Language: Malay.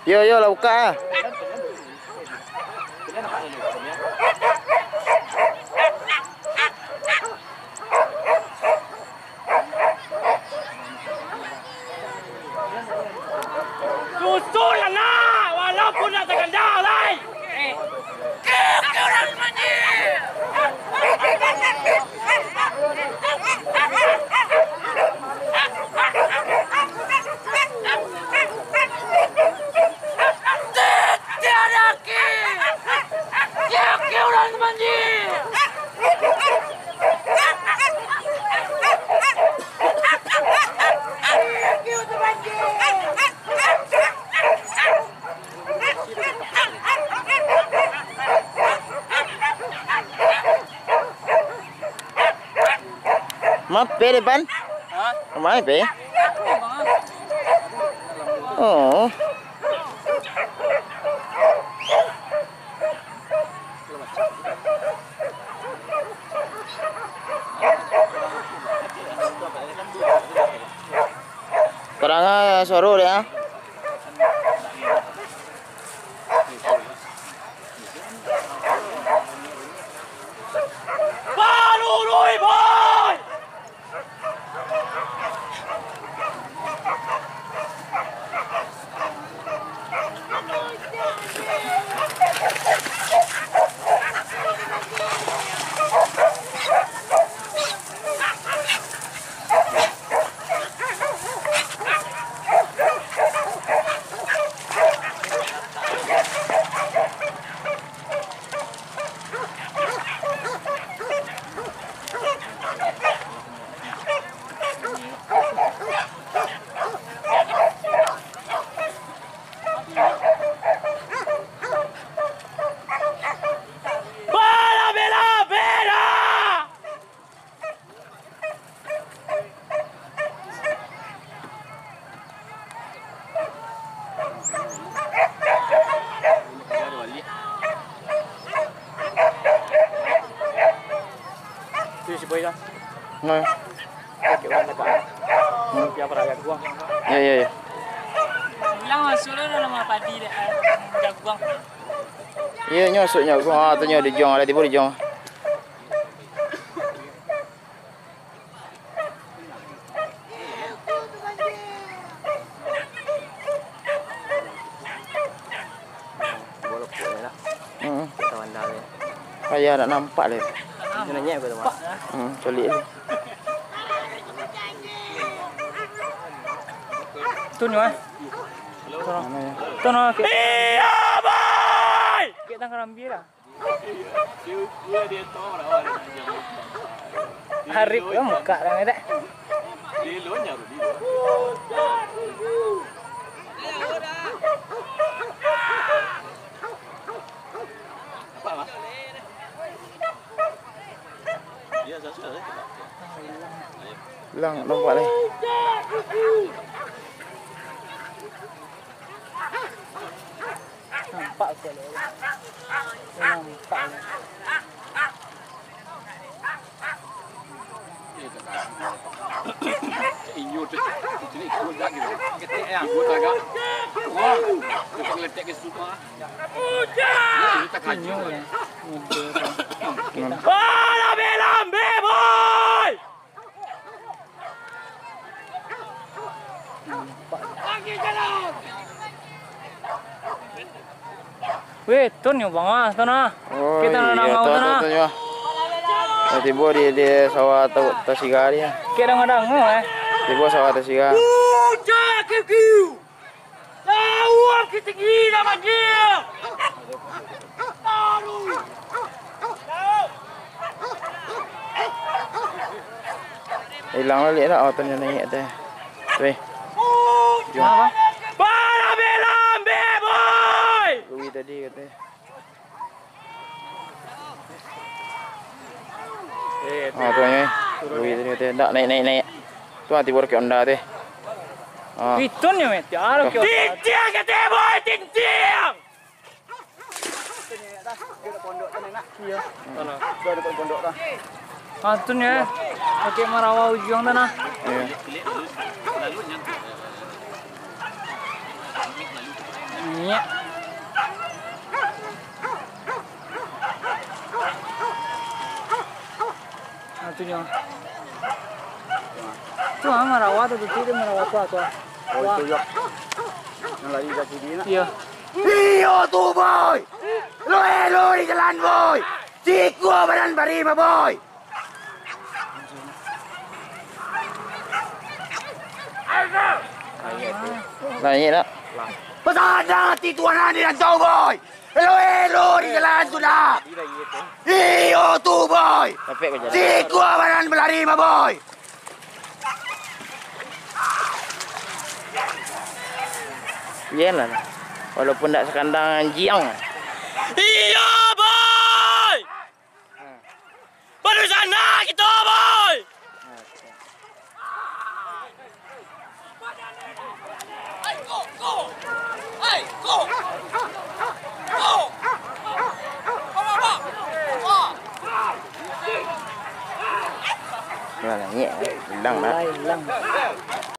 Yo yo lah buka ah. Susul lah nak, walaupun nak terkendal lai. Kau orang mandi. Tiada ki. Kau orang mandi. Mape depan? Mape? Oh. Karanga suara dia. Balurui boy. Nah. Ya ya ya. Bilang masuk lah nama padi deh, jaguang. Iya nyosoknya gua tanya di jong ada tiba di jong. Kayak nak nampak deh. Nanya apa tu mak? Colik ni. Tunjuk ah. Tunjuk. Iya boy. Kita kerambi lah. Harip tu muka orang itu. Lang nampak ni. Nampak ke le. Nampak. Inyo tu ni kuat lagi. Ketik ya. Kuat agak. Wah, kita letak ke semua. Udah. Kita kaju ya. Bola belambe boy. Lagi jalan. Weh, tu ni bang ah, tu na. Kita nak ngau tu na. Tiba di sawah Tasiga dia. Kita ngadang eh. Tiba sawah Tasiga. Udah kiu. Tahu kita gila dia. Hilang balik tak auto yang naik tu. Weh. Jom. Apa? Para belambe boy. Lui tadi kata. Tuanya. Lui tadi kata tak naik. Tu hati baru ke Honda tu. Itu ni mesti. Aro ke. Tintiang kata boy, tintiang. Pondok tu nak. Iya. Mana? Ada pondok dah. Tu ni. Okey marawa ujung tu nah. Banyak. Nah, tu dia. Tu merawat tu tidak merawat tu. Oh, itu ya. Yang lari kat sini nak. Iya. Iyo tu boy. Lo di jalan boy. Siku badan barima boy. Banyak tak? Pasada hati tuan di dan boy. Lo di jalan sudah. Iyo tu boy. Tapi kau jalan. Siku badan barima boy. Iyalah. Walaupun tak sekandang jiang. Iya boy. Baru sana kita boy. Là nhẹ, lăng đó. Hilang.